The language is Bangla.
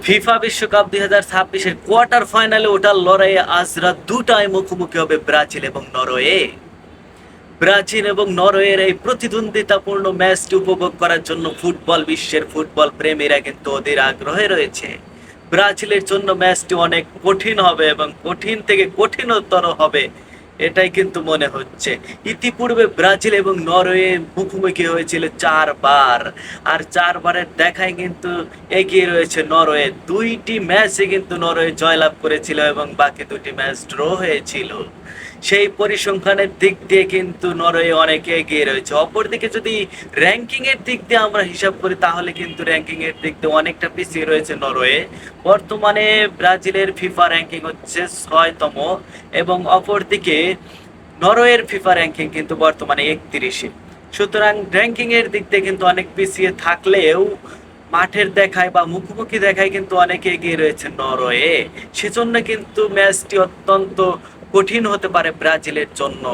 ফিফা বিশ্বকাপ 2026-এর কোয়ার্টার ফাইনালে ওঠার লড়াইয়ে আজ রাত 2টায় মুখোমুখি হবে ব্রাজিল এবং নরওয়ে। ব্রাজিল এবং নরওয়ের এই প্রতিদ্বন্দ্বিতাপূর্ণ ম্যাচটি উপভোগ করার জন্য ফুটবল বিশ্বের ফুটবল প্রেমীরা কিন্তু অধীর আগ্রহে রয়েছে। ব্রাজিলের জন্য ম্যাচটি অনেক কঠিন হবে এবং কঠিন থেকে কঠিনতর হবে, এটাই কিন্তু মনে হচ্ছে। ইতিপূর্বে ব্রাজিল এবং নরওয়ে মুখোমুখি হয়েছিল 4 বার, আর 4 বারের দেখায় কিন্তু এগিয়ে রয়েছে নরওয়ে। 2টি ম্যাচে কিন্তু নরওয়ে জয়লাভ করেছিল এবং বাকি 2টি ম্যাচ ড্র হয়েছিল। সেই পরিসংখ্যানের দিক দিয়ে কিন্তু নরওয়ে অনেক এগিয়ে রয়েছে। অপরদিকে যদি র্যাঙ্কিং এর দিক দিয়ে আমরা হিসাব করি তাহলে কিন্তু র্যাঙ্কিং এর দিক দিয়ে অনেকটা পিছিয়ে রয়েছে নরওয়ে। বর্তমানে ব্রাজিলের ফিফা র্যাঙ্কিং হচ্ছে 6তম এবং অপরদিকে নরওয়ের ফিফা র্যাঙ্কিং কিন্তু বর্তমানে 31-এ। সুতরাং র্যাঙ্কিং এর দিক দিয়ে কিন্তু অনেক পিছিয়ে থাকলেও মাঠের দেখায় বা মুখোমুখি দেখায় কিন্তু অনেক এগিয়ে রয়েছে নরওয়ে। সেজন্য কিন্তু ম্যাচটি অত্যন্ত কঠিন হতে পারে ব্রাজিলের জন্য।